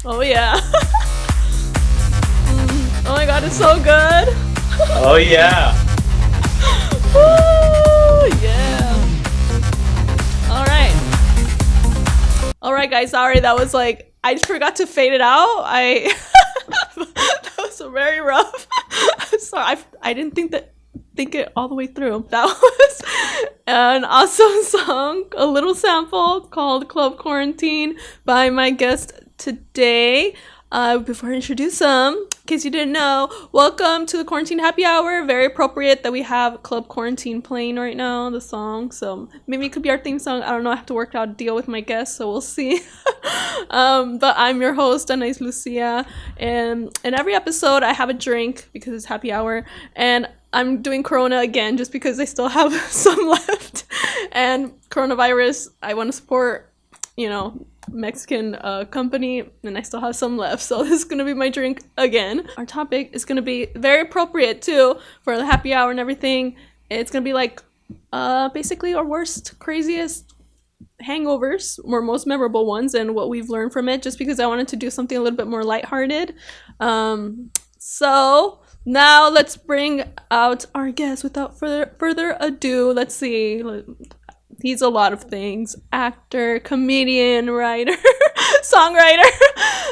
Oh yeah. Oh my god, it's so good. Oh yeah. Woo! Yeah. All right. All right, guys. Sorry, that was like I just forgot to fade it out. That was very rough. Sorry, I didn't think it all the way through. That was an awesome song, a little sample called Club Quarantine by my guest today. Before I introduce them, in case you didn't know, welcome to the Quarantine Happy Hour. Very appropriate that we have Club Quarantine playing right now, the song. So maybe it could be our theme song. I don't know. I have to work out a deal with my guests, so we'll see. But I'm your host, Anais Lucia. And in every episode, I have a drink because it's happy hour. And I'm doing Corona again just because I still have some left. And coronavirus, I want to support, Mexican company, and I still have some left. So this is going to be my drink again. Our topic is going to be very appropriate too for the happy hour and everything. It's going to be like basically our worst, craziest hangovers, or most memorable ones, and what we've learned from it, just because I wanted to do something a little bit more lighthearted. So now let's bring out our guest without further ado. Let's see. He's a lot of things. Actor, comedian, writer, songwriter,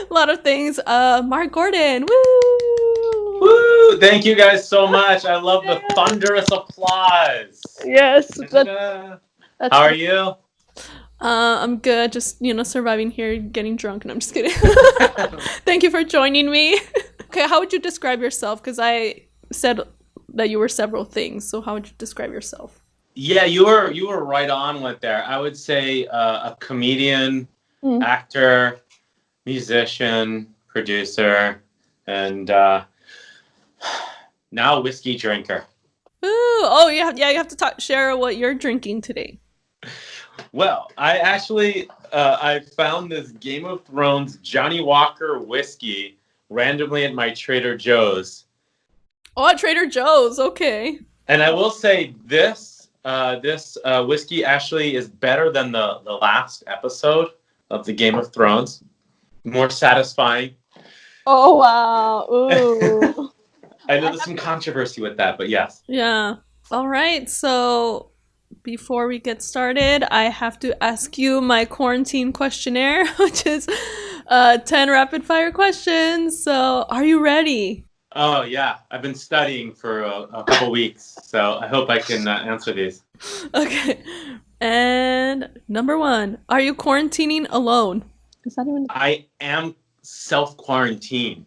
a lot of things. Mark Gordon. Woo! Woo! Thank you guys so much. I love the thunderous applause. Yes. How That's are you? I'm good. Just, surviving here, getting drunk. And I'm just kidding. Thank you for joining me. Okay, how would you describe yourself? Because I said that you were several things. So how would you describe yourself? Yeah, you were right on with there. I would say a comedian, actor, musician, producer, and now whiskey drinker. Ooh, oh, you have to share what you're drinking today. Well, I actually I found this Game of Thrones Johnny Walker whiskey randomly at my Trader Joe's. Oh, at Trader Joe's. Okay. And I will say this whiskey actually is better than the last episode of the Game of Thrones. More satisfying. Oh, wow. Ooh. I know there's some controversy with that, but yes. Yeah. All right. So before we get started, I have to ask you my quarantine questionnaire, which is 10 rapid fire questions. So are you ready? Oh, yeah. I've been studying for a couple weeks, so I hope I can answer these. Okay. And number 1, are you quarantining alone? Is that even... I am self-quarantining.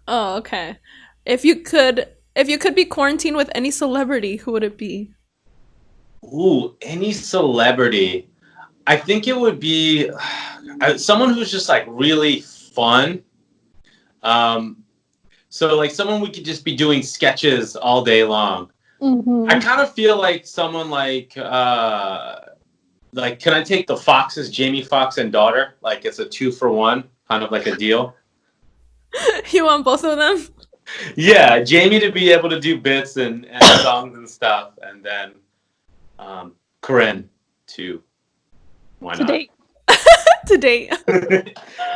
Oh, okay. If you could be quarantined with any celebrity, who would it be? Ooh, any celebrity. I think it would be someone who's just like really fun. So like someone we could just be doing sketches all day long. Mm-hmm. I kind of feel like someone like can I take the Foxes, Jamie Foxx and daughter? Like it's a 2-for-1, kind of like a deal. You want both of them? Yeah, Jamie to be able to do bits and songs and stuff, and then Corinne to why not? To date.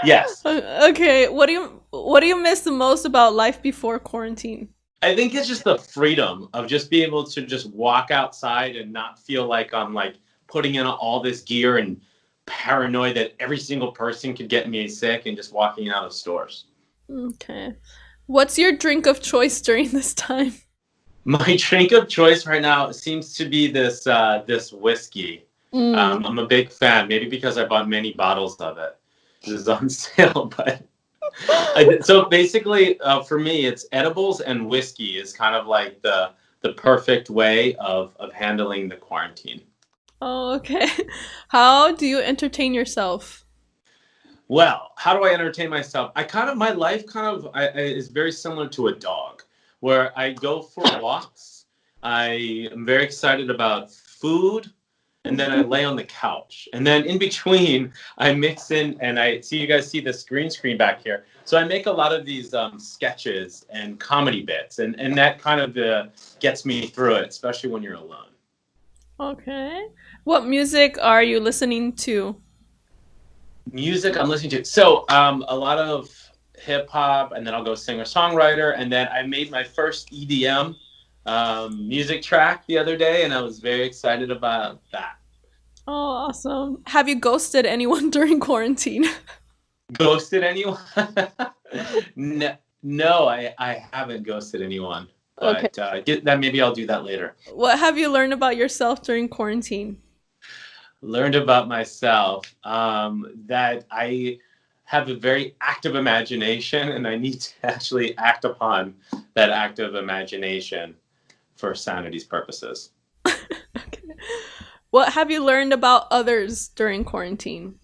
Yes. Okay. What do you miss the most about life before quarantine? I think it's just the freedom of just being able to just walk outside and not feel like I'm like putting in all this gear and paranoid that every single person could get me sick and just walking out of stores. Okay. What's your drink of choice during this time? My drink of choice right now seems to be this whiskey. I'm a big fan, maybe because I bought many bottles of it. This is on sale, but so basically for me, it's edibles and whiskey is kind of like the perfect way of handling the quarantine. Oh, okay. How do you entertain yourself? Well, how do I entertain myself? My life is very similar to a dog, where I go for walks. I am very excited about food, and then I lay on the couch. And then in between, I mix in, and I see you guys see the green screen back here. So I make a lot of these sketches and comedy bits, and that kind of gets me through it, especially when you're alone. Okay. What music are you listening to? Music I'm listening to. So a lot of hip hop, and then I'll go singer songwriter, and then I made my first EDM music track the other day, and I was very excited about that. Oh, awesome. Have you ghosted anyone during quarantine? Ghosted anyone? No, no, I haven't ghosted anyone, Okay. but get that maybe I'll do that later. What have you learned about yourself during quarantine? Learned about myself that I have a very active imagination, and I need to actually act upon that active imagination for sanity's purposes. Okay. What have you learned about others during quarantine?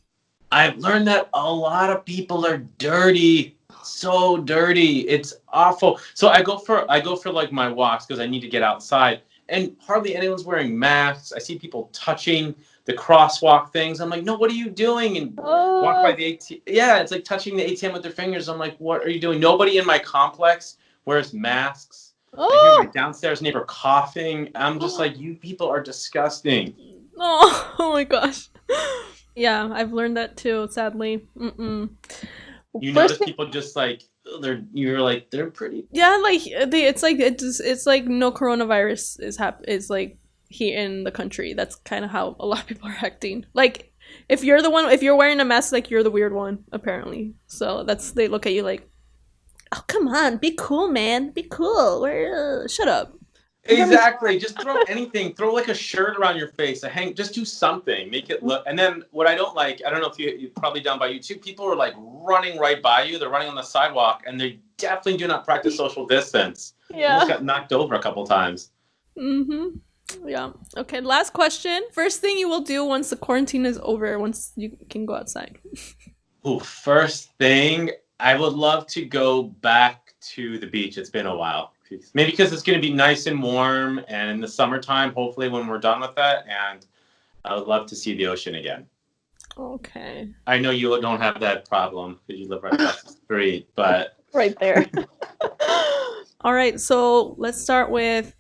I've learned that a lot of people are dirty, so dirty. It's awful. So I go for like my walks because I need to get outside, and hardly anyone's wearing masks. I see people touching the crosswalk things. I'm like, no, what are you doing? And walk by Oh, the ATM. Yeah, it's like touching the ATM with their fingers. I'm like, what are you doing? Nobody in my complex wears masks. I hear my oh, downstairs neighbor coughing. I'm just like, you people are disgusting. oh, oh my gosh. Yeah, I've learned that too, sadly. Mm-mm. You First notice thing, people just like you're like they're pretty. yeah, like it's like no coronavirus is like here in the country. That's kind of how a lot of people are acting. Like if you're wearing a mask, like you're the weird one apparently. So that's they look at you like, oh come on, be cool, man, be cool. Shut up. Exactly. Just throw anything. Throw like a shirt around your face. A hang. Just do something. Make it look. And then what I don't like, I don't know if you probably done by you too. People are like running right by you. They're running on the sidewalk, and they definitely do not practice social distance. Almost Yeah. got knocked over a couple times. Mm-hmm. Yeah. Okay. Last question. First thing you will do once the quarantine is over, once you can go outside. Ooh, first thing, I would love to go back to the beach. It's been a while. Maybe because it's going to be nice and warm, and in the summertime, hopefully when we're done with that, and I would love to see the ocean again. Okay. I know you don't have that problem because you live right across the street, but Right there. All right. So let's start with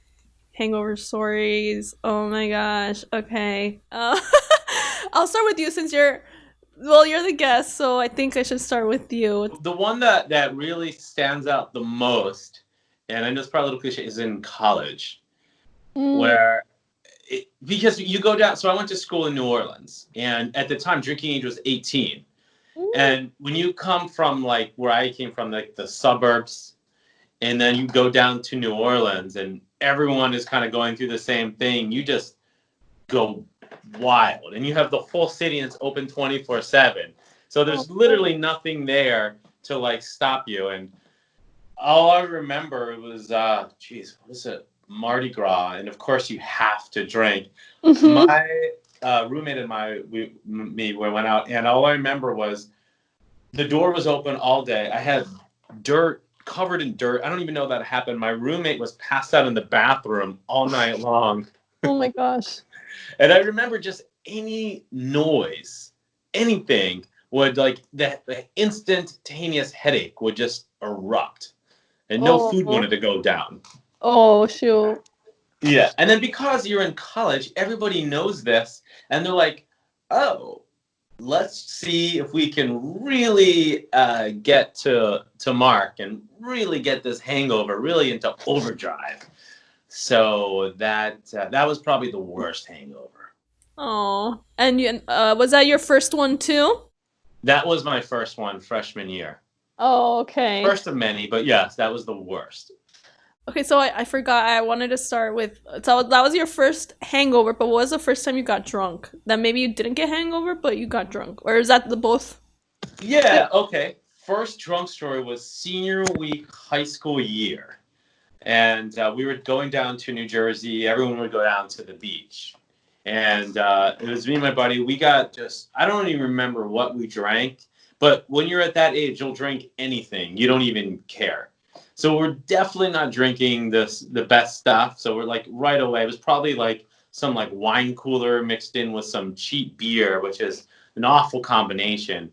hangover stories. Oh my gosh. Okay. I'll start with you since you're the guest, so I think I should start with you. the one that really stands out the most, and I know it's probably a little cliche, is in college, Mm. where because you go down. So I went to school in New Orleans, and at the time, drinking age was 18. And when you come from like where I came from, like the suburbs, and then you go down to New Orleans, and everyone is kind of going through the same thing, you just go wild, and you have the whole city and it's open 24/7. So there's literally nothing there to like stop you. And all I remember was, geez, what is it? Mardi Gras, and of course you have to drink. Mm-hmm. My roommate and we went out, and all I remember was the door was open all day. I had dirt covered in dirt. I don't even know that happened. My roommate was passed out in the bathroom all night long. Oh my gosh. And I remember just any noise, anything would like that the instantaneous headache would just erupt, and no food Oh. wanted to go down. Oh shoot. Yeah. And then because you're in college, everybody knows this, and they're like, oh, let's see if we can really get to mark and really get this hangover really into overdrive. So that was probably the worst hangover. Oh. And was that your first one too? That was my first one freshman year. Oh, okay. First of many, but yes, that was the worst. Okay, so I forgot. I wanted to start with. So that was your first hangover, but what was the first time you got drunk? That maybe you didn't get hangover, but you got drunk, or is that the both? Yeah, okay. First drunk story was senior week high school year. And we were going down to New Jersey. Everyone would go down to the beach. And it was me and my buddy. We got just, I don't even remember what we drank. But when you're at that age, you'll drink anything. You don't even care. So we're definitely not drinking the best stuff. So we're like right away. It was probably like some like wine cooler mixed in with some cheap beer, which is an awful combination.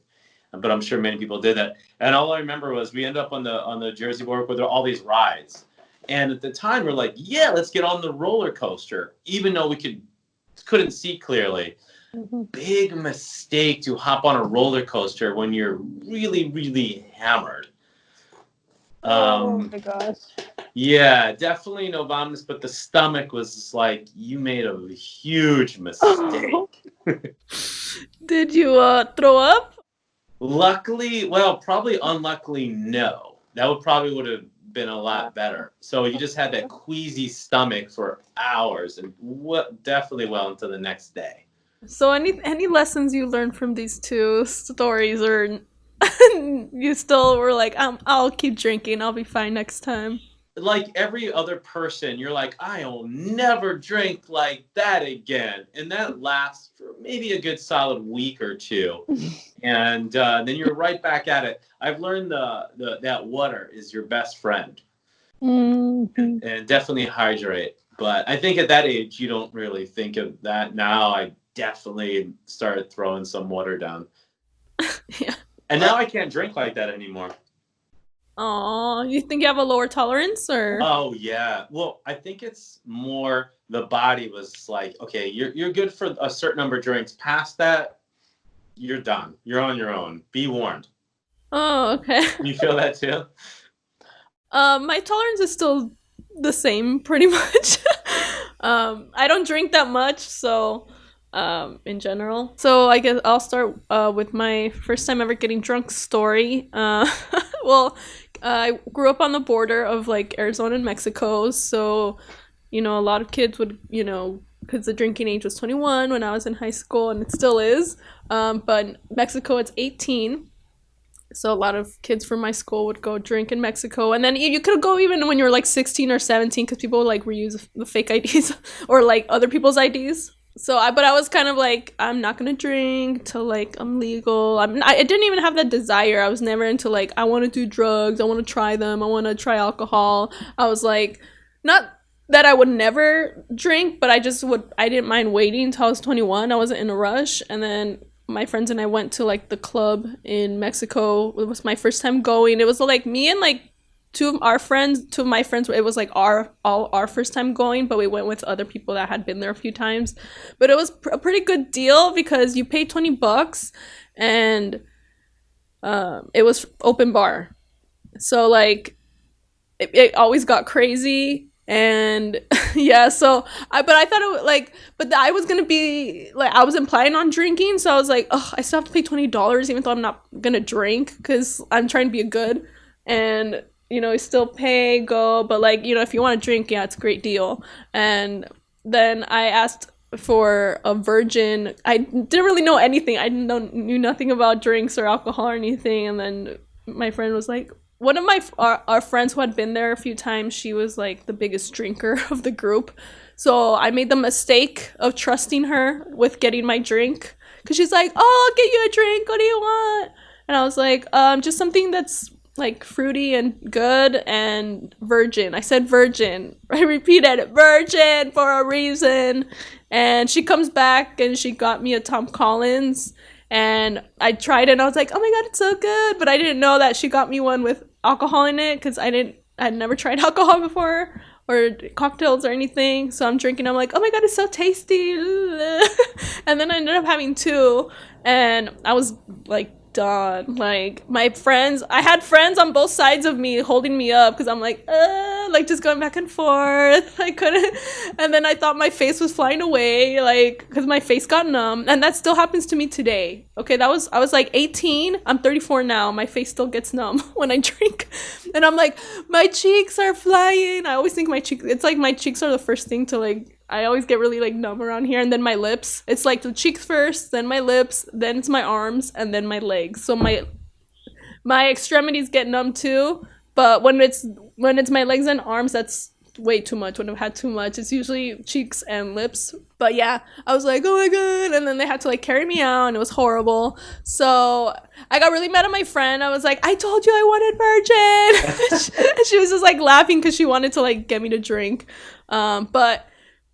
But I'm sure many people did that. And all I remember was we ended up on the Jersey Boardwalk where there were all these rides. And at the time, we're like, yeah, let's get on the roller coaster, even though we couldn't see clearly. big mistake to hop on a roller coaster when you're really, really hammered. Oh my gosh. Yeah, definitely no vomitness, but the stomach was just like, you made a huge mistake. Did you throw up? Luckily, well, probably unluckily, no. That would have been a lot better. So you just had that queasy stomach for hours and definitely well into the next day. So any lessons you learned from these two stories, or you still were like, I'll keep drinking, I'll be fine next time? Like every other person, you're like, I'll never drink like that again. And that lasts for maybe a good solid week or two. And then you're right back at it. I've learned that water is your best friend. And definitely hydrate. But I think at that age, you don't really think of that. Now I definitely started throwing some water down. Yeah. And now I can't drink like that anymore. Oh, you think you have a lower tolerance, or? Oh yeah. Well, I think it's more the body was like, okay, you're good for a certain number of drinks. Past that, you're done. You're on your own. Be warned. Oh, okay. You feel that too? My tolerance is still the same, pretty much. I don't drink that much, so in general. So I guess I'll start with my first time ever getting drunk story. Well, I grew up on the border of like Arizona and Mexico, so a lot of kids would, because the drinking age was 21 when I was in high school, and it still is. But in Mexico, it's 18. So a lot of kids from my school would go drink in Mexico, and then you could go even when you were like 16 or 17, because people would like reuse the fake IDs or like other people's IDs. So but I was kind of like, I'm not gonna drink till like I'm legal. I didn't even have that desire. I was never into like, I want to do drugs, I want to try them, I want to try alcohol. I was like, not that I would never drink, but I didn't mind waiting until I was 21. I wasn't in a rush. And then my friends and I went to like the club in Mexico. It was my first time going. It was like me and like two of my friends. It was like our first time going, but we went with other people that had been there a few times. But it was a pretty good deal because you paid $20 and it was open bar. So like it always got crazy. And yeah, so I thought it was like, but I was gonna be like, I wasn't planning on drinking, so I was like, oh, I still have to pay $20 even though I'm not gonna drink because I'm trying to be a good, and still pay, go, but like if you want to drink, yeah, it's a great deal. And then I asked for a virgin. I didn't really know anything. I knew nothing about drinks or alcohol or anything. And then my friend was like, one of our friends who had been there a few times, she was like the biggest drinker of the group. So I made the mistake of trusting her with getting my drink, because she's like, oh, I'll get you a drink, what do you want? And I was like, just something that's like fruity and good and virgin. I said virgin. I repeated virgin for a reason. And she comes back and she got me a Tom Collins, and I tried it and I was like, oh my god, it's so good. But I didn't know that she got me one with alcohol in it, because I'd never tried alcohol before or cocktails or anything. So I'm drinking, I'm like, oh my god, it's so tasty. And then I ended up having two, and I was like done. Like I had friends on both sides of me holding me up, because I'm like just going back and forth. I couldn't. And then I thought my face was flying away, like, because my face got numb. And that still happens to me today. Okay, I was like 18. I'm 34 now. My face still gets numb when I drink. And I'm like, my cheeks are flying. I always think it's like my cheeks are the first thing to like, I always get really like numb around here, and then my lips. It's like the cheeks first, then my lips, then it's my arms, and then my legs. So my extremities get numb too. But when it's my legs and arms, that's way too much. When I've had too much, it's usually cheeks and lips. But yeah, I was like, oh my god. And then they had to like carry me out, and it was horrible. So I got really mad at my friend. I was like, I told you I wanted virgin. And she was just like laughing because she wanted to like get me to drink. But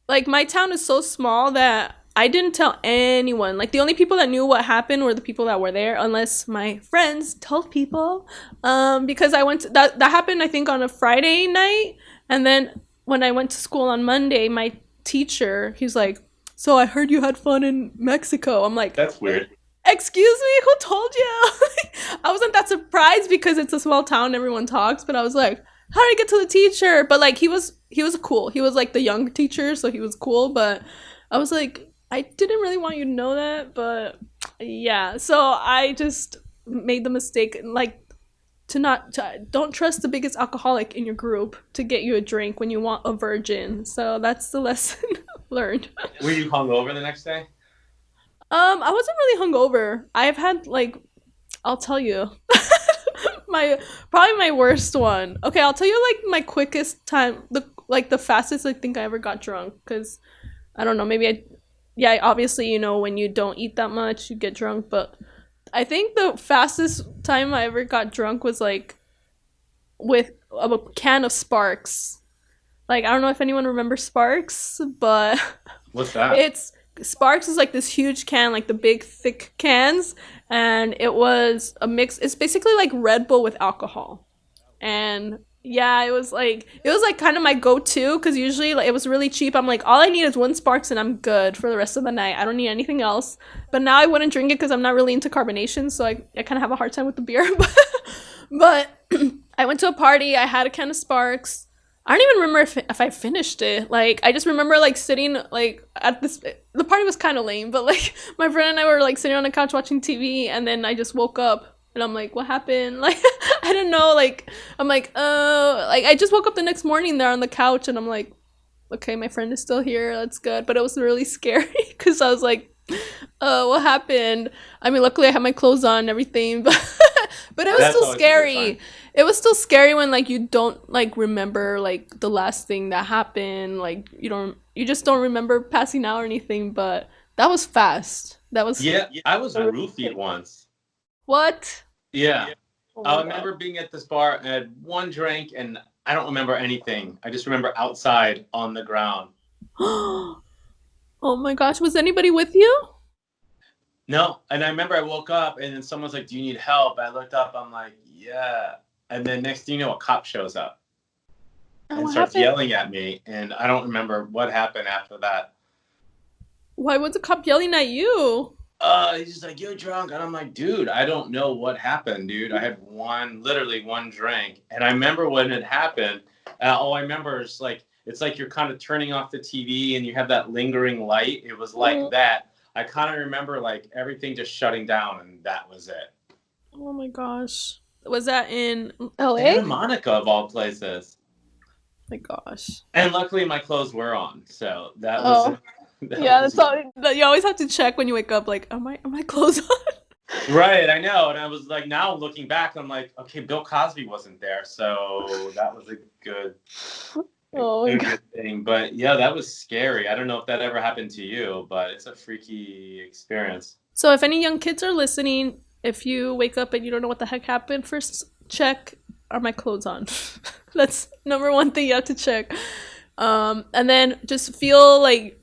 like my town is so small that I didn't tell anyone. Like the only people that knew what happened were the people that were there, unless my friends told people. Because I went to, that happened I think on a Friday night, and then when I went to school on Monday, my teacher, he's like, so I heard you had fun in Mexico. I'm like, That's weird. excuse me, who told you? I wasn't that surprised because it's a small town, everyone talks, but I was like, how did I get to the teacher? But like he was cool. He was like the young teacher, so he was cool, but I was like, I didn't really want you to know that, but yeah. So I just made the mistake, like, don't trust the biggest alcoholic in your group to get you a drink when you want a virgin. So that's the lesson learned. Were you hungover the next day? I wasn't really hungover. I've had like, I'll tell you, probably my worst one. Okay, I'll tell you like my quickest time, the fastest I think I ever got drunk. Cause I don't know, yeah, obviously when you don't eat that much, you get drunk. But I think the fastest time I ever got drunk was like with a can of Sparks. Like I don't know if anyone remembers Sparks, but What's that? it's Sparks is like this huge can, like the big thick cans, and it was a mix. It's basically like Red Bull with alcohol, and yeah, it was like kind of my go-to because usually like, it was really cheap. I'm like, all I need is one Sparks and I'm good for the rest of the night. I don't need anything else. But now I wouldn't drink it because I'm not really into carbonation, so I kind of have a hard time with the beer. But I went to a party. I had a can of Sparks. I don't even remember if I finished it. Like, I just remember, like, sitting, like, at this... The party was kind of lame, but, like, my friend and I were, like, sitting on the couch watching TV, and then I just woke up, and I'm like, what happened? Like, I didn't know, like... I'm like, Like, I just woke up the next morning there on the couch, and I'm like, okay, my friend is still here, that's good. But it was really scary, because I was like, what happened? I mean, luckily I had my clothes on and everything, but... But it was still scary. It was still scary when like you don't like remember like the last thing that happened. Like you just don't remember passing out or anything. But that was fast. That was I was roofied once. What? Yeah. Oh I my remember being at this bar and I had one drink and I don't remember anything. I just remember outside on the ground. Oh my gosh! Was anybody with you? No, and I remember I woke up and then someone's like, "Do you need help?" I looked up, I'm like, "Yeah." And then next thing you know, a cop shows up and what starts happened? yelling at me, and I don't remember what happened after that. Why was the cop yelling at you? He's just like, "You're drunk," and I'm like, "Dude, I don't know what happened, dude. I had literally one drink." And I remember when it happened. All I remember is like it's like you're kind of turning off the TV and you have that lingering light. It was like that. I kind of remember like everything just shutting down, and that was it. Oh my gosh! Was that in LA? Santa Monica, of all places. my gosh? And luckily, my clothes were on, so that Oh. was. Yeah, that's all. You always have to check when you wake up. Like, am my clothes on? Right, I know, and I was like, now looking back, I'm like, okay, Bill Cosby wasn't there, so that was a good. Oh my God. Good thing. But yeah, that was scary. I don't know if that ever happened to you, but it's a freaky experience. So if any young kids are listening, if you wake up and you don't know what the heck happened, first check, are my clothes on? That's number one thing you have to check. And then just feel like,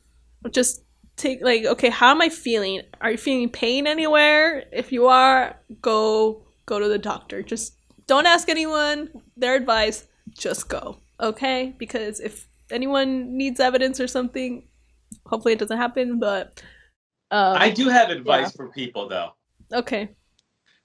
just take like, okay, how am I feeling? Are you feeling pain anywhere? If you are, go to the doctor. Just don't ask anyone their advice. Just go. Okay? Because if anyone needs evidence or something, hopefully it doesn't happen, but I do have advice for people though. okay.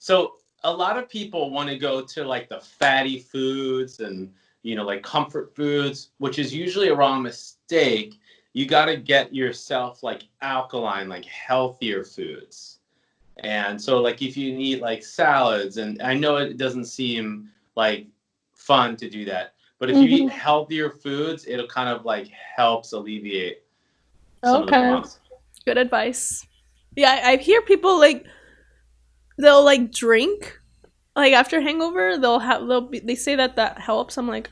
So a lot of people want to go to like the fatty foods and like comfort foods, which is usually a wrong mistake. You got to get yourself like alkaline, like healthier foods. And so like if you eat like salads, and I know it doesn't seem like fun to do that, but if you eat healthier foods, it'll kind of like helps alleviate some of the problems. Good advice. Yeah, I hear people like they'll like drink like after hangover. They say that helps. I'm like,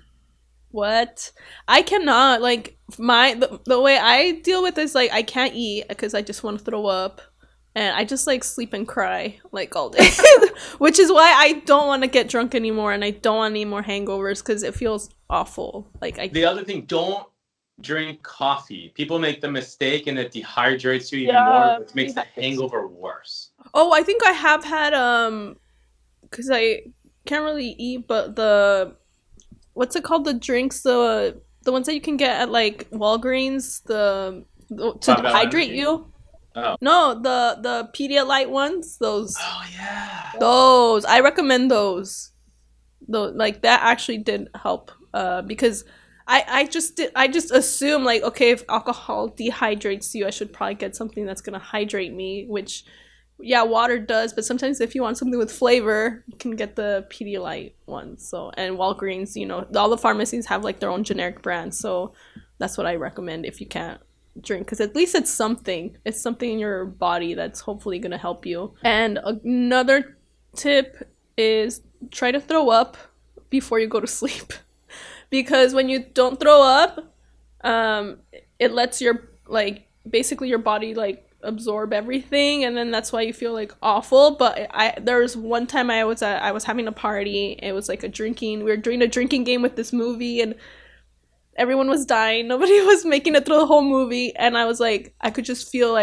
what? I cannot. Like the way I deal with this, like I can't eat because I just want to throw up. And I just like sleep and cry like all day, which is why I don't want to get drunk anymore, and I don't want any more hangovers because it feels awful. Like the other thing, don't drink coffee. People make the mistake, and it dehydrates you even more, which makes the hangover worse. Oh, I think I have had because I can't really eat, but what's it called? The drinks, the ones that you can get at like Walgreens, the to hydrate you. Oh. No, the Pedialyte ones, those. Oh yeah. Those I recommend those. Though, like that actually did help. Because I just assume like, okay, if alcohol dehydrates you, I should probably get something that's gonna hydrate me. Which, yeah, water does. But sometimes if you want something with flavor, you can get the Pedialyte ones. So, and Walgreens, all the pharmacies have like their own generic brands. So that's what I recommend if you can't drink, because at least it's something in your body that's hopefully going to help you. And another tip is try to throw up before you go to sleep, because when you don't throw up, it lets your basically your body absorb everything, and then that's why you feel awful. But there was one time I was having a party. It was we were doing a drinking game with this movie, and everyone was dying. Nobody was making it through the whole movie. And I was I could just feel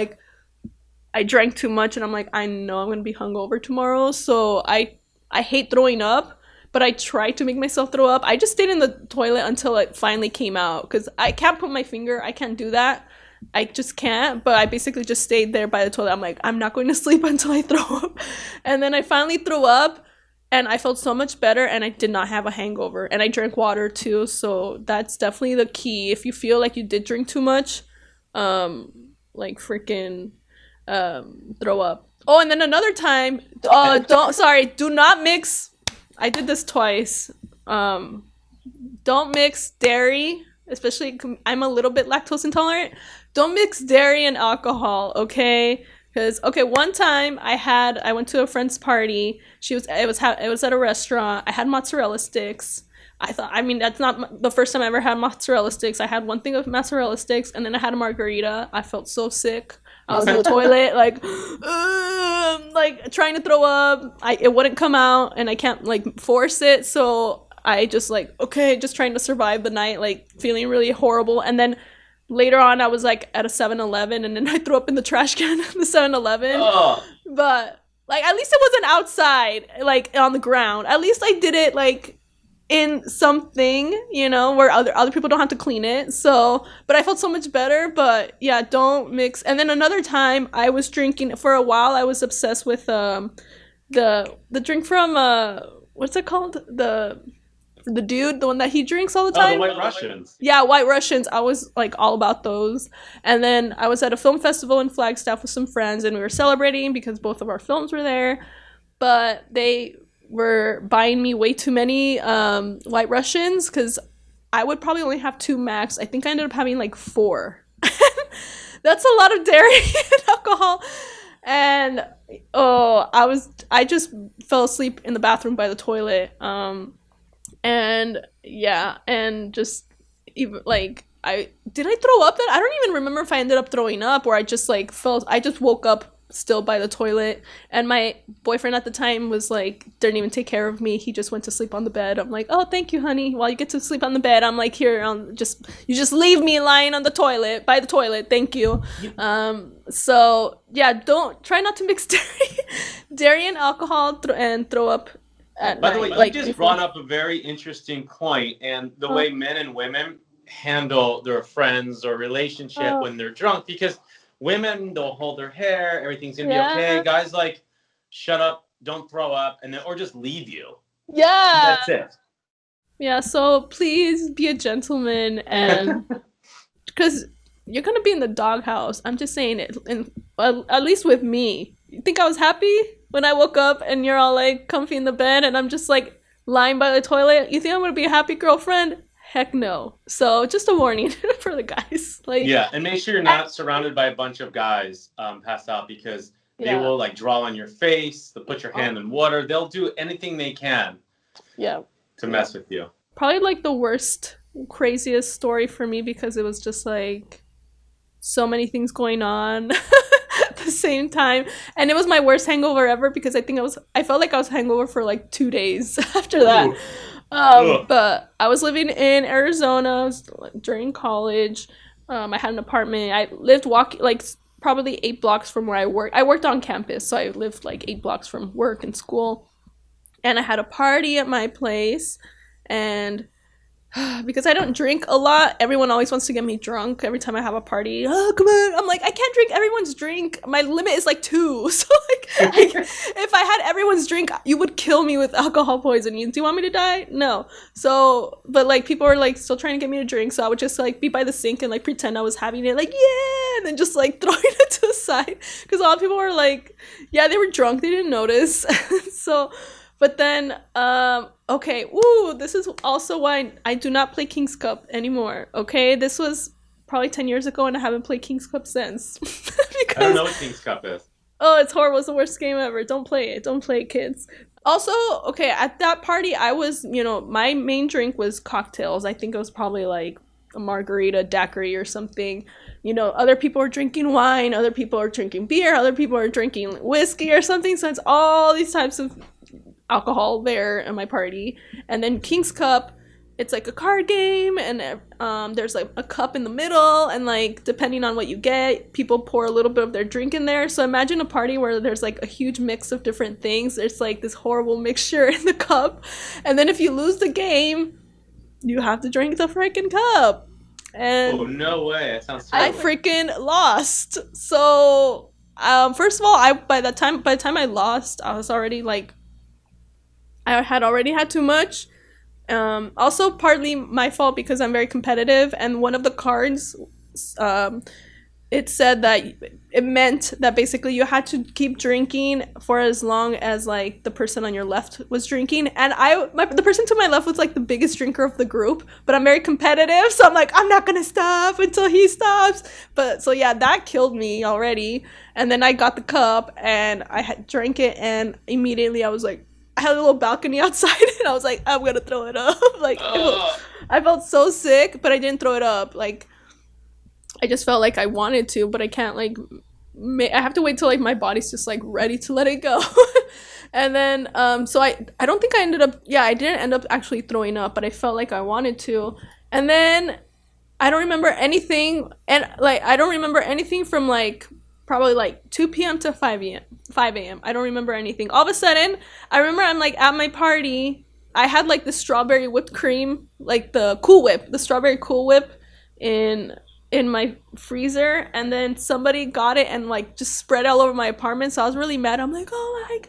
I drank too much. And I'm I know I'm going to be hungover tomorrow. So I hate throwing up, but I tried to make myself throw up. I just stayed in the toilet until it finally came out, because I can't put my finger. I can't do that. I just can't. But I basically just stayed there by the toilet. I'm I'm not going to sleep until I throw up. And then I finally threw up. And I felt so much better, and I did not have a hangover. And I drank water too, so that's definitely the key. If you feel like you did drink too much, freaking throw up. Oh, and then another time, do not mix. I did this twice. Don't mix dairy, especially I'm a little bit lactose intolerant. Don't mix dairy and alcohol, okay? Because one time I went to a friend's party. It was at a restaurant. I had mozzarella sticks. That's not the first time I ever had mozzarella sticks. I had one thing of mozzarella sticks, and then I had a margarita. I felt so sick. I was in the toilet, trying to throw up. It wouldn't come out, and I can't force it. So I just just trying to survive the night, feeling really horrible. And then later on, I was at a 7-Eleven, and then I threw up in the trash can in the 7-Eleven. Oh. But at least it wasn't outside, on the ground. At least I did it in something, where other people don't have to clean it. So, but I felt so much better. But yeah, don't mix. And then another time, I was drinking for a while. I was obsessed with the drink from what's it called, the dude, the one that he drinks all the time. Oh, the White Russians. Yeah, White Russians. I was all about those. And then I was at a film festival in Flagstaff with some friends, and we were celebrating because both of our films were there. But they were buying me way too many White Russians, because I would probably only have 2 max. I think I ended up having 4. That's a lot of dairy and alcohol. And I just fell asleep in the bathroom by the toilet. And yeah, and just even did I throw up then? I don't even remember if I ended up throwing up, or I just I just woke up still by the toilet. And my boyfriend at the time was didn't even take care of me. He just went to sleep on the bed. I'm oh, thank you, honey. While you get to sleep on the bed, I'm here, you just leave me lying on the toilet, by the toilet. Thank you. So yeah, try not to mix dairy and alcohol and throw up. By the way, you just brought up a very interesting point, and the way men and women handle their friends or relationship when they're drunk, because women, they'll hold their hair, everything's gonna be okay. Guys shut up, don't throw up, and then or just leave you. Yeah. That's it. Yeah, so please be a gentleman, and because you're gonna be in the doghouse. I'm just saying it, and at least with me. You think I was happy when I woke up and you're all comfy in the bed and I'm just lying by the toilet? You think I'm gonna be a happy girlfriend? Heck no. So just a warning for the guys. Yeah, and make sure you're not surrounded by a bunch of guys passed out, because they will draw on your face, they'll put your hand in water, they'll do anything they can to mess with you. Probably the worst, craziest story for me, because it was just so many things going on at the same time, and it was my worst hangover ever, because I felt like I was hangover for 2 days after that. But I was living in Arizona during college. I had an apartment. I lived probably 8 blocks from where I worked. I worked on campus, so I lived 8 blocks from work and school. And I had a party at my place, and because I don't drink a lot, everyone always wants to get me drunk every time I have a party. Oh, come on. I'm like, I can't drink everyone's drink. My limit is like 2. So like, if I had everyone's drink, you would kill me with alcohol poisoning. Do you want me to die? No. So, but like people are like still trying to get me to drink. So I would just like be by the sink and like pretend I was having it, like, yeah, and then just like throwing it to the side. Because a lot of people were like, yeah, they were drunk. They didn't notice. So, but then, okay, this is also why I do not play King's Cup anymore, okay? This was probably 10 years ago, and I haven't played King's Cup since. I don't know what King's Cup is. Oh, it's horrible. It's the worst game ever. Don't play it. Don't play it, kids. Also, okay, at that party, I was, my main drink was cocktails. I think it was probably like a margarita daiquiri or something. Other people are drinking wine, other people are drinking beer, other people are drinking whiskey or something. So it's all these types of alcohol there at my party. And then King's Cup, it's like a card game, and there's like a cup in the middle, and like depending on what you get, people pour a little bit of their drink in there. So imagine a party where there's like a huge mix of different things. There's like this horrible mixture in the cup, and then if you lose the game, you have to drink the freaking cup. And oh, no way. That sounds terrible. I freaking lost. So first of all, by the time I lost, I was already like, I had already had too much. Also partly my fault because I'm very competitive, and one of the cards, it said that it meant that basically you had to keep drinking for as long as like the person on your left was drinking, and the person to my left was like the biggest drinker of the group, but I'm very competitive, so I'm like, I'm not gonna stop until he stops. But so yeah, that killed me already. And then I got the cup and I had drank it, and immediately I was like, I had a little balcony outside, and I was like, I'm gonna throw it up. Like, I felt so sick, but I didn't throw it up. Like, I just felt like I wanted to, but I can't, like, I have to wait till, like, my body's just, like, ready to let it go. And then, so I don't think I didn't end up actually throwing up, but I felt like I wanted to. And then I don't remember anything, and, like, I don't remember anything from, like, probably like 2 p.m. to 5 a.m. I don't remember anything. All of a sudden, I remember I'm like at my party. I had like the strawberry whipped cream, like the strawberry Cool Whip in my freezer, and then somebody got it and like just spread it all over my apartment. So I was really mad. I'm like, oh my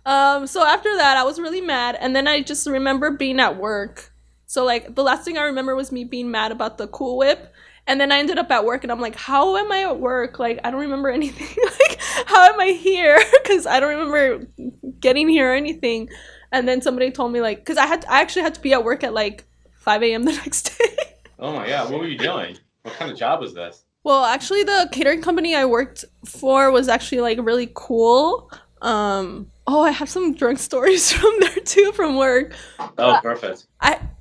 god. So after that, I was really mad, and then I just remember being at work. So like the last thing I remember was me being mad about the Cool Whip. And then I ended up at work, and I'm like, how am I at work? Like, I don't remember anything. Like, how am I here? Because I don't remember getting here or anything. And then somebody told me, like, because I actually had to be at work at, like, 5 a.m. the next day. Oh, my God. What were you doing? What kind of job was this? Well, actually, the catering company I worked for was actually, like, really cool. I have some drunk stories from there, too, from work. Oh, perfect.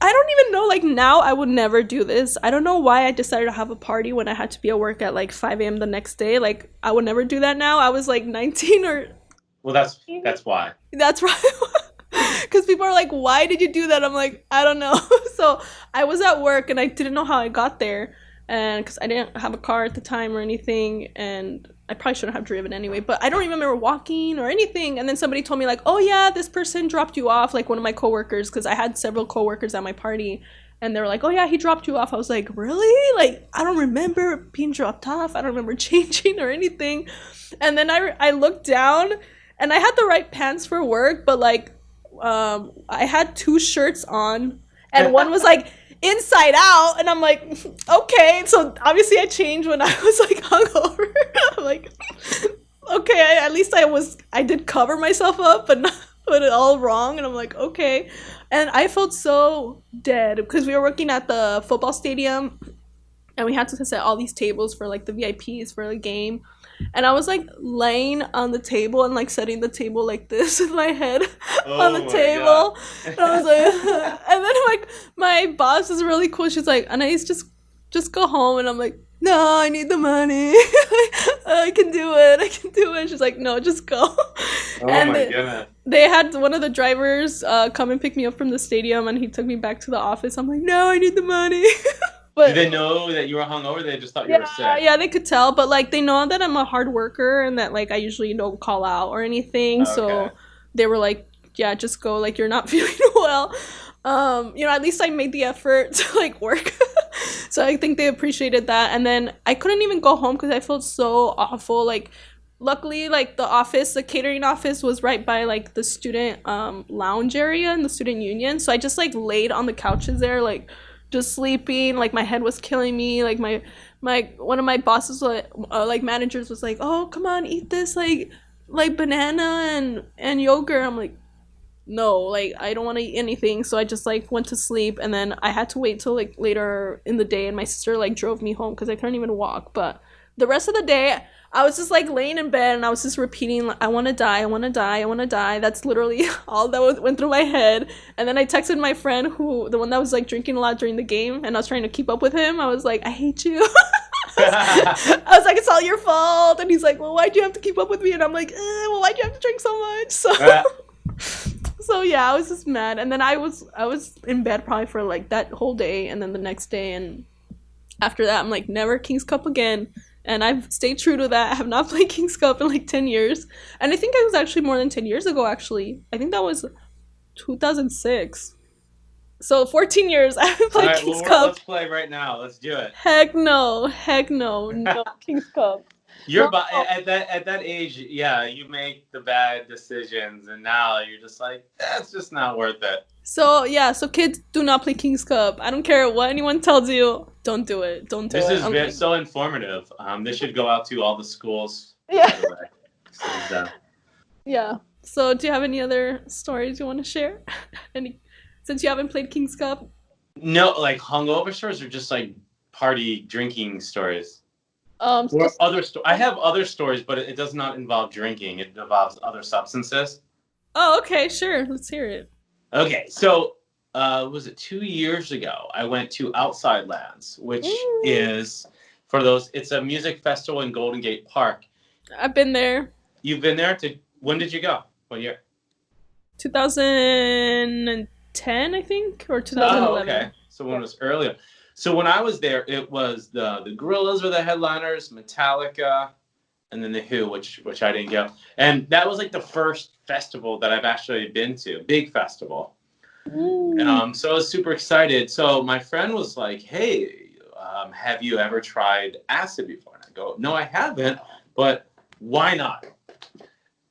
I don't even know, like, now I would never do this. I don't know why I decided to have a party when I had to be at work at, like, 5 a.m. the next day. Like, I would never do that now. I was, like, 19 or... Well, that's why. That's right. Because people are like, why did you do that? I'm like, I don't know. So I was at work, and I didn't know how I got there. And because I didn't have a car at the time or anything, and I probably shouldn't have driven anyway, but I don't remember walking or anything. And then somebody told me, like, oh yeah, this person dropped you off, like one of my coworkers, because I had several coworkers at my party, and they were like, oh yeah, he dropped you off. I was like, really? Like, I don't remember being dropped off. I don't remember changing or anything. And then I looked down, and I had the right pants for work, but like I had 2 shirts on, and one was like inside out, and I'm like, okay. So obviously I changed when I was like hungover. I'm like, okay, at least I did cover myself up, but not put it all wrong. And I'm like, okay. And I felt so dead because we were working at the football stadium, and we had to set all these tables for like the VIPs for the game. And I was like laying on the table and like setting the table like this with my head on the table. And I was like, and then like my boss is really cool. She's like, Anais, just go home. And I'm like, no, I need the money. I can do it. She's like, no, just go. Oh and my goodness. They had one of the drivers come and pick me up from the stadium, and he took me back to the office. I'm like, no, I need the money. But, did they know that you were hungover? They just thought you were sick. Yeah, they could tell, but like they know that I'm a hard worker and that like I usually don't call out or anything. Okay. So they were like, yeah, just go, like you're not feeling well. At least I made the effort to like work. So I think they appreciated that. And then I couldn't even go home because I felt so awful. Like, luckily, like the catering office was right by like the student lounge area in the student union. So I just like laid on the couches there, like just sleeping. Like my head was killing me. Like my one of my bosses, like managers, was like, "Oh, come on, eat this like banana and yogurt." I'm like, no, like I don't want to eat anything. So I just like went to sleep, and then I had to wait till like later in the day, and my sister like drove me home because I couldn't even walk. But the rest of the day I was just like laying in bed, and I was just repeating like, I want to die, I want to die, I want to die. That's literally all that went through my head. And then I texted my friend, the one that was like drinking a lot during the game, and I was trying to keep up with him. I was like, I hate you. I was like, it's all your fault. And he's like, well, why'd you have to keep up with me? And I'm like, well, why'd you have to drink so much? So yeah, I was just mad. And then I was in bed probably for like that whole day, and then the next day, and after that I'm like, never King's Cup again. And I've stayed true to that. I have not played King's Cup in like 10 years. And I think it was actually more than 10 years ago, actually. I think that was 2006. So 14 years I haven't played King's Cup. Let's play right now. Let's do it. Heck no. No, King's Cup. At that age, yeah, you make the bad decisions, and now you're just like, that's just not worth it. So yeah, so kids, do not play King's Cup. I don't care what anyone tells you. Don't do it. Don't do it. This is so informative. This should go out to all the schools. Yeah. Yeah. So do you have any other stories you want to share? Since you haven't played King's Cup? No, like hungover stories or just like party drinking stories? Or other I have other stories, but it does not involve drinking. It involves other substances. Oh, okay, sure. Let's hear it. Okay, so was it 2 years ago? I went to Outside Lands, which is it's a music festival in Golden Gate Park. I've been there. You've been there? When did you go? What year? 2010, I think, or 2011. Oh, okay. So when it was earlier. So when I was there, it was the Gorillaz were the headliners, Metallica, and then the Who, which I didn't go. And that was like the first festival that I've actually been to, big festival. So I was super excited. So my friend was like, "Hey, have you ever tried acid before?" And I go, "No, I haven't, but why not?"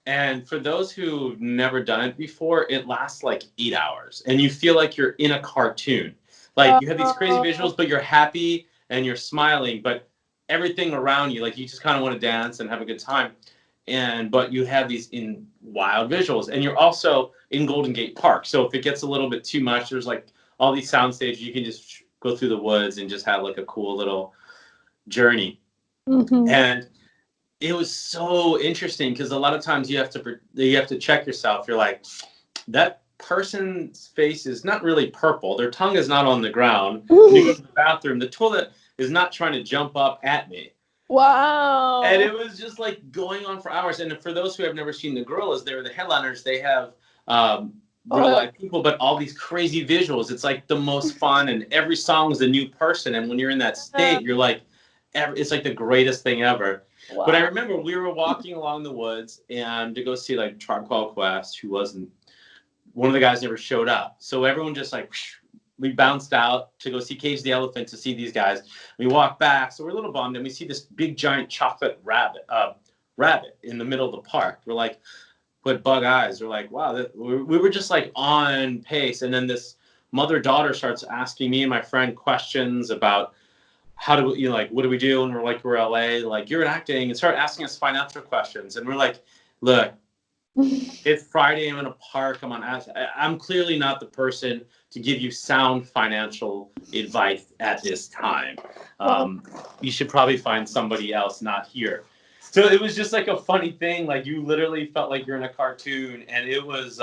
And for those who've never done it before, it lasts like 8 hours, and you feel like you're in a cartoon. Like you have these crazy visuals, but you're happy and you're smiling, but everything around you, like you just kind of want to dance and have a good time. But you have these wild visuals, and you're also in Golden Gate Park. So if it gets a little bit too much, there's like all these sound stages. You can just go through the woods and just have like a cool little journey. Mm-hmm. And it was so interesting because a lot of times you have to check yourself. You're like, that person's face is not really purple. Their tongue is not on the ground. When you go to the bathroom, the toilet is not trying to jump up at me. Wow. And it was just like going on for hours. And for those who have never seen the Gorillaz, they were the headliners. They have real life people, but all these crazy visuals. It's like the most fun, and every song is a new person. And when you're in that state, you're like, it's like the greatest thing ever. Wow. But I remember we were walking along the woods and to go see like Tribe Called Quest, who wasn't, one of the guys never showed up. So everyone just like, we bounced out to go see Cage the Elephant to see these guys. We walked back, so we're a little bummed, and we see this big giant chocolate rabbit in the middle of the park. We're like, with bug eyes. We're like, wow, we were just like on pace. And then this mother-daughter starts asking me and my friend questions about how do we, what do we do? And we're like, we're LA, like you're in acting, and start asking us financial questions. And we're like, look, it's Friday, I'm in a park, I'm clearly not the person to give you sound financial advice at this time. You should probably find somebody else, not here. So it was just like a funny thing. Like you literally felt like you're in a cartoon, and it was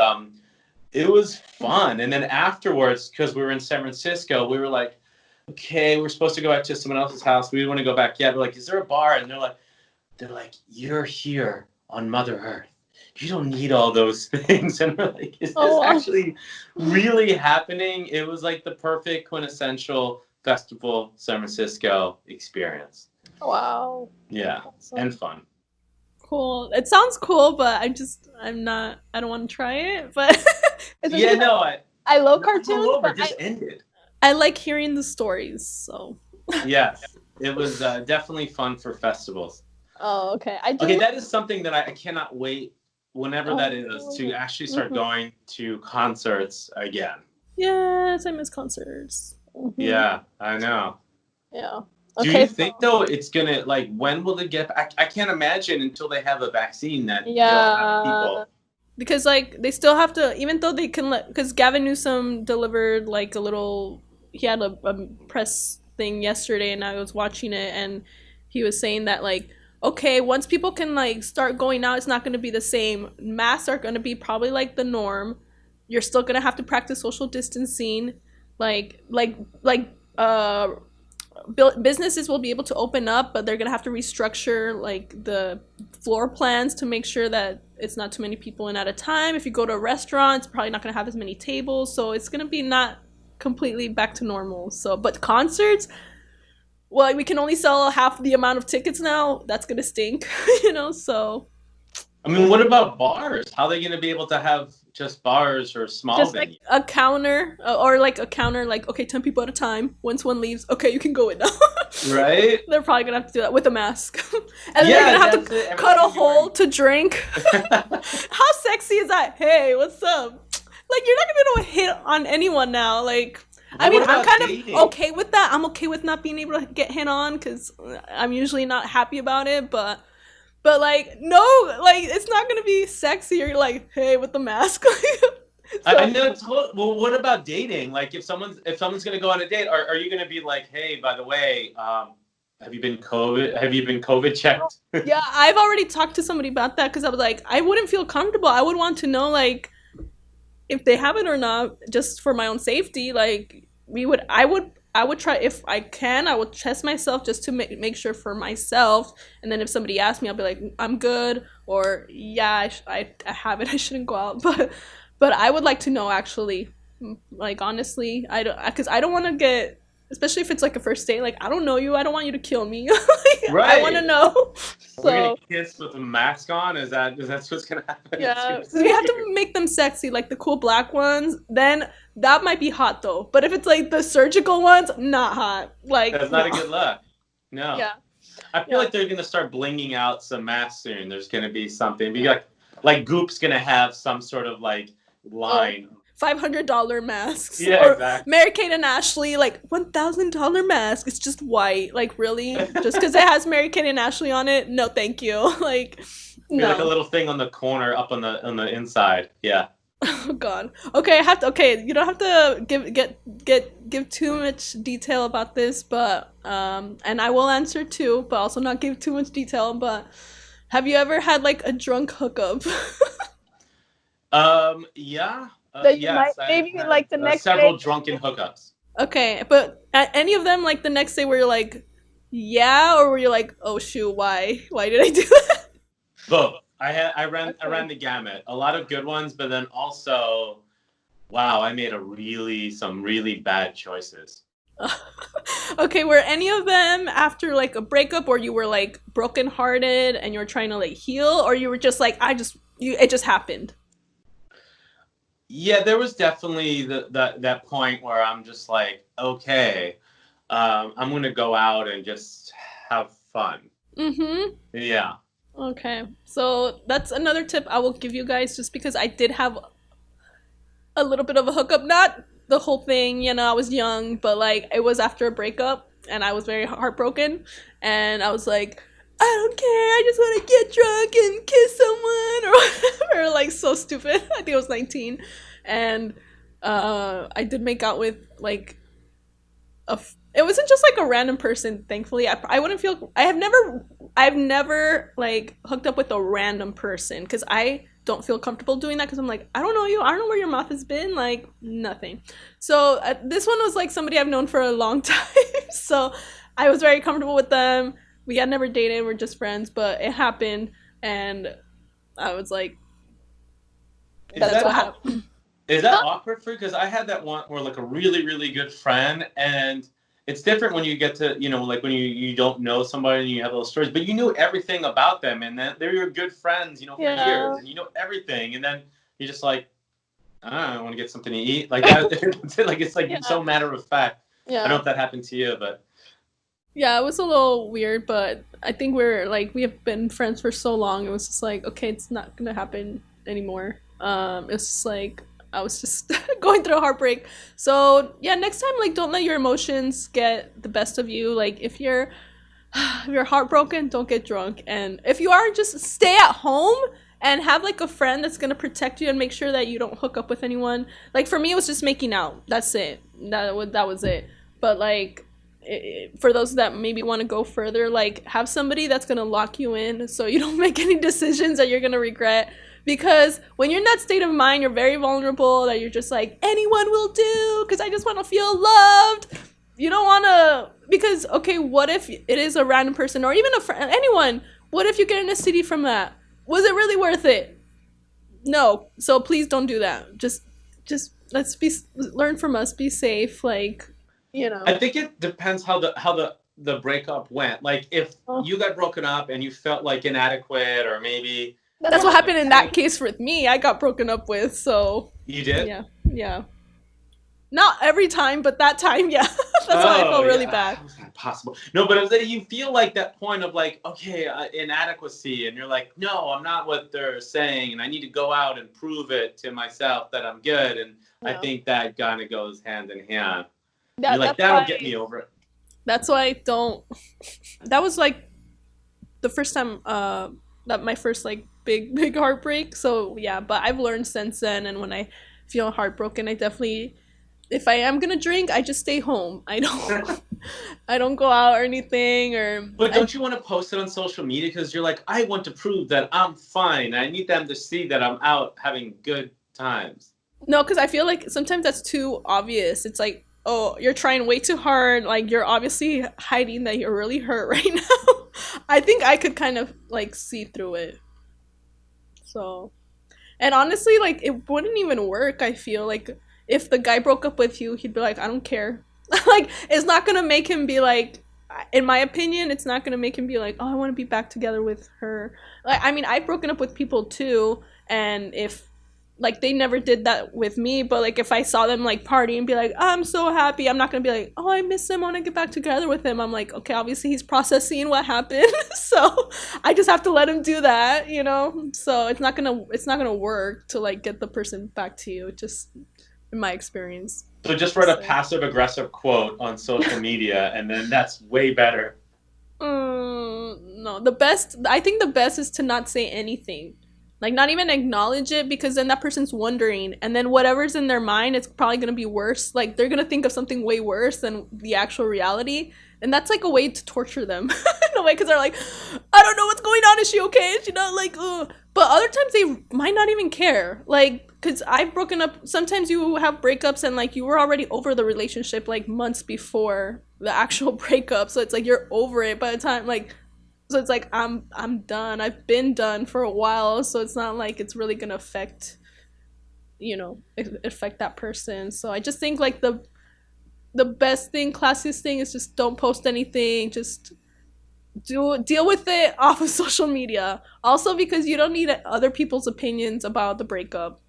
fun. And then afterwards, because we were in San Francisco, we were like, okay, we're supposed to go back to someone else's house. We didn't want to go back yet. We're like, is there a bar? And they're like, you're here on Mother Earth. You don't need all those things. And we're like, is this actually really happening? It was like the perfect quintessential festival San Francisco experience. Wow. Yeah. Awesome. And fun. Cool. It sounds cool, but I don't want to try it. But I love Not cartoons, hungover, but just ended. I like hearing the stories. So Yes, it was definitely fun for festivals. oh, okay. I do. Okay, that is something that I cannot wait, whenever that is, to Oh, actually start mhm, going to concerts again. yes, I miss concerts. mhm, Yeah, I know. yeah. Do Okay, you think so though it's gonna, like, when will it get back? I can't imagine until they have a vaccine that they'll have yeah, people. Because like they still have to, even though they can let, because Gavin Newsom delivered like a little, he had a press thing yesterday and I was watching it and he was saying that like, okay, once people can like start going out, it's not going to be the same. Masks are going to be probably like the norm. You're still going to have to practice social distancing, like businesses will be able to open up, but they're gonna have to restructure like the floor plans to make sure that it's not too many people in at a time. If you go to a restaurant, it's probably not gonna have as many tables, so it's gonna be not completely back to normal. So, but concerts, well, we can only sell half the amount of tickets now. That's gonna stink, you know. So I mean, what about bars? How are they gonna be able to have just bars or small just like venues? a counter, or like a counter, like okay, 10 people at a time. Once one leaves, okay, you can go in now. Right? They're probably gonna have to do that with a mask, and they're Yeah, gonna have that's it. to cut Everyone's a gonna be wearing. hole to drink. How sexy is that? Hey, what's up? Like you're not gonna be able to hit on anyone now. Like I But mean, what I'm about kind dating? of okay with that. I'm okay with not being able to get hit on because I'm usually not happy about it. But like no, like it's not gonna be sexy. You're like, hey, with the mask. I So know. Well, what about dating? Like, if someone's gonna go on a date, are you gonna be like, hey, by the way, have you been COVID checked? yeah, I've already talked to somebody about that because I was like, I wouldn't feel comfortable. I would want to know like if they have it or not, just for my own safety. Like I would try if I can. I would test myself just to make sure for myself. And then if somebody asks me, I'll be like, I'm good, or yeah, I have it. I shouldn't go out. But I would like to know actually. Like honestly, I don't because I don't want to get. Especially if it's like a first date, like I don't know you, I don't want you to kill me. Like, I want to Right. know. We're gonna So kiss with a mask on. Is that what's gonna happen? It's yeah, gonna be because we have weird. to make them sexy, like the cool black ones. Then that might be hot though. But if it's like the surgical ones, not hot. Like That's not no. a good look. No. yeah, I feel yeah. like they're gonna start blinging out some masks soon. There's gonna be something. Be like Goop's gonna have some sort of like Oh, line. $500 masks Yeah, or exactly. Mary Kate and Ashley like $1,000 mask. It's just white. Like really, just because it has Mary Kate and Ashley on it? No, thank you. Like Be like a no. little thing on the corner, up on the inside. Yeah. Oh God. Okay, I have to. Okay, you don't have to give too much detail about this, but and I will answer too, but also not give too much detail. But have you ever had like a drunk hookup? Yeah. That you might Yes, I've maybe had like the next day. several drunken hookups. Okay, but at any of them like the next day where you're like, yeah, or were you like, oh shoot, why did I do that? Both. I ran Okay. the gamut. A lot of good ones, but then also, wow, I made some really bad choices. Okay, were any of them after like a breakup, or you were like brokenhearted and you were trying to like heal, or you were just like, it just happened? Yeah, there was definitely that point where I'm just like, okay, I'm gonna go out and just have fun. Mm-hmm. Yeah. Okay, so that's another tip I will give you guys, just because I did have a little bit of a hookup, not the whole thing, I was young, but like it was after a breakup and I was very heartbroken, and I was like, I don't care, I just want to get drunk and kiss someone or whatever, like so stupid. I think I was 19, and I did make out with like it wasn't just like a random person, thankfully. I wouldn't feel, I've never like hooked up with a random person because I don't feel comfortable doing that, because I'm like, I don't know you, I don't know where your mouth has been, like nothing. So this one was like somebody I've known for a long time. So I was very comfortable with them. We had never dated, we're just friends, but it happened, and I was like, Is that's that what happened. is that awkward for you? Because I had that one where like a really, really good friend, and it's different when you get to, like when you don't know somebody and you have those stories, but you knew everything about them, and then they're your good friends, for Yeah. years, and you know everything, and then you're just like, I want to get something to eat. Like that, like it's like Yeah. so matter of fact. I don't know Yeah. if that happened to you, but Yeah, it was a little weird, but I think we're like we have been friends for so long. It was just like, okay, it's not gonna happen anymore. It was just like I was just going through a heartbreak. So yeah, next time like don't let your emotions get the best of you. Like if you're heartbroken, don't get drunk. And if you are, just stay at home and have like a friend that's gonna protect you and make sure that you don't hook up with anyone. Like for me, it was just making out. That's it. That was it. But like for those that maybe want to go further, like have somebody that's gonna lock you in so you don't make any decisions that you're gonna regret. Because when you're in that state of mind, you're very vulnerable. That you're just like anyone will do because I just want to feel loved. You don't want to because okay, what if it is a random person or even a friend, anyone? What if you get an STD from that? Was it really worth it? No. So please don't do that. Just let's learn from us. Be safe. Like I think it depends how the breakup went. Like if Oh. you got broken up and you felt like inadequate, or maybe that's what happened in that case with me. I got broken up with. So you did. yeah. Not every time, but that time, yeah. That's why I felt really bad. How was that possible? No, but it was that you feel like that point of like, okay, inadequacy, and you're like, no, I'm not what they're saying, and I need to go out and prove it to myself that I'm good. And I Yeah. think that kind of goes hand in hand. Yeah, You're like, that's that'll why- get me over it. That's why I don't. That was like the first time, that my first like big heartbreak. So yeah, but I've learned since then. And when I feel heartbroken, I definitely, if I am gonna drink, I just stay home. I don't go out or anything. Or But don't you want to post it on social media because you're like, I want to prove that I'm fine. I need them to see that I'm out having good times. No, because I feel like sometimes that's too obvious. It's like, oh, you're trying way too hard. Like you're obviously hiding that you're really hurt right now. I think I could kind of like see through it. So, and honestly, like it wouldn't even work. I feel like if the guy broke up with you, he'd be like, I don't care. Like it's not gonna make him be like, in my opinion, it's not gonna make him be like, oh, I want to be back together with her. Like I mean, I've broken up with people too, and if like they never did that with me, but like if I saw them like party and be like, oh, I'm so happy, I'm not gonna be like, oh, I miss him, I want to get back together with him. I'm like, okay, obviously he's processing what happened, so I just have to let him do that, you know. So it's not gonna work to like get the person back to you. Just in my experience. So just write a passive aggressive quote on social media, and then that's way better. No, I think the best is to not say anything. Like not even acknowledge it, because then that person's wondering, and then whatever's in their mind, it's probably gonna be worse. Like they're gonna think of something way worse than the actual reality, and that's like a way to torture them in a way, because they're like, I don't know what's going on. Is she okay? Is she not like? Ugh. But other times they might not even care. Like, because I've broken up. Sometimes you have breakups and like you were already over the relationship like months before the actual breakup, so it's like you're over it by the time like. So it's like I'm done. I've been done for a while, so it's not like it's really gonna affect that person. So I just think like the best thing, classiest thing is just don't post anything. Just deal with it off of social media. Also because you don't need other people's opinions about the breakup.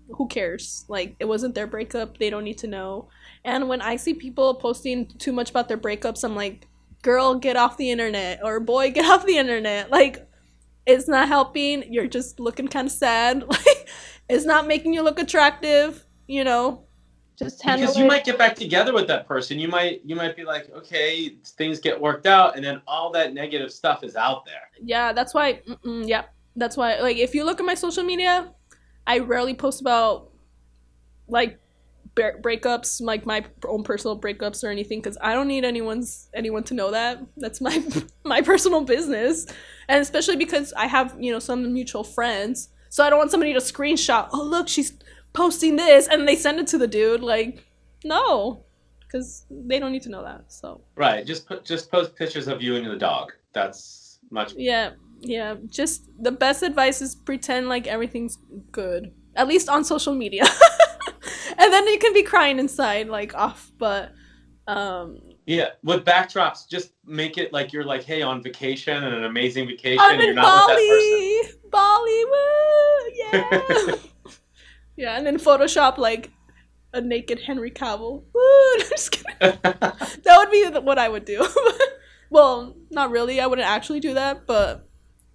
Who cares? Like it wasn't their breakup. They don't need to know. And when I see people posting too much about their breakups, I'm like, girl, get off the internet, or boy, get off the internet. Like it's not helping. You're just looking kind of sad. Like it's not making you look attractive, Just handle Because you might get back together with that person. You might be like, okay, things get worked out, and then all that negative stuff is out there. Yeah, that's why. That's why. Like, if you look at my social media, I rarely post about like breakups, like my own personal breakups or anything, because I don't need anyone to know that. That's my my personal business, and especially because I have some mutual friends, so I don't want somebody to screenshot. Oh, look, she's posting this, and they send it to the dude. Like, no, because they don't need to know that. So right, just post pictures of you and the dog. That's much. Yeah. Just the best advice is pretend like everything's good, at least on social media. And then you can be crying inside, like off. But yeah, with backdrops, just make it like you're like, hey, on vacation and an amazing vacation. I'm you're in not with that person. Bali, woo, yeah. Yeah, and then Photoshop like a naked Henry Cavill. Woo, I'm just kidding. That would be what I would do. Well, not really. I wouldn't actually do that, but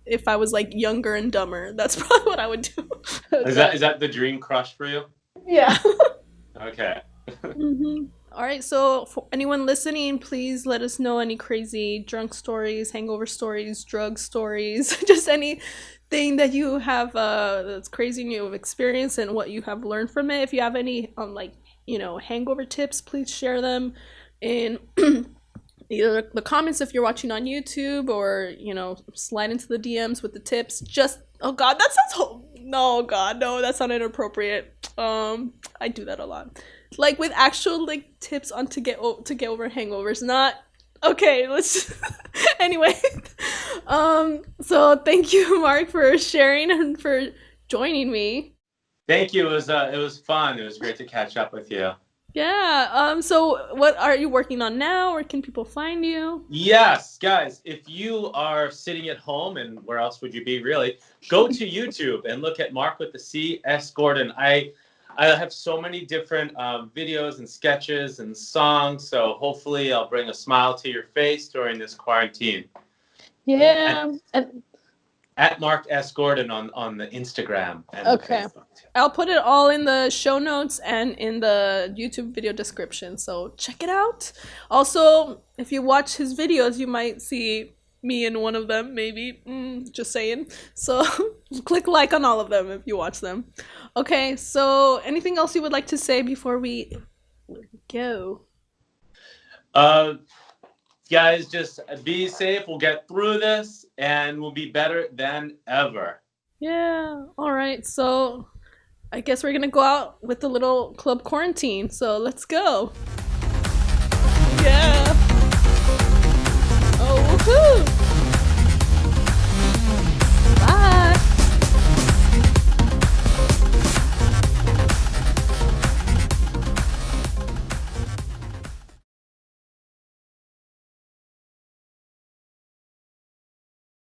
if I was like younger and dumber, that's probably what I would do. Is that the dream crush for you? Yeah. Okay. All right, so for anyone listening, please let us know any crazy drunk stories, hangover stories, drug stories, just anything that you have that's crazy and you have experienced and what you have learned from it. If you have any hangover tips, please share them in either the comments if you're watching on YouTube, or slide into the DMs with the tips. Just oh god, that sounds no, god, no, that's not inappropriate. I do that a lot. Like with actual like tips on to get over hangovers, not okay. Let's anyway. So thank you, Mark, for sharing and for joining me. Thank you. It was fun. It was great to catch up with you. Yeah. So what are you working on now? Where can people find you? Yes, guys. If you are sitting at home, and where else would you be really? Go to YouTube and look at Mark with the C S Gordon. I have so many different videos and sketches and songs, so hopefully I'll bring a smile to your face during this quarantine. Yeah. At Mark S. Gordon on the Instagram and Okay. the Facebook. I'll put it all in the show notes and in the YouTube video description, so check it out. Also, if you watch his videos, you might see me in one of them, maybe. Just saying. So click like on all of them if you watch them. Okay, so anything else you would like to say before we go? Guys, just be safe. We'll get through this and we'll be better than ever. Yeah, all right. So I guess we're gonna go out with the little club quarantine. So let's go. Yeah. Oh, woohoo!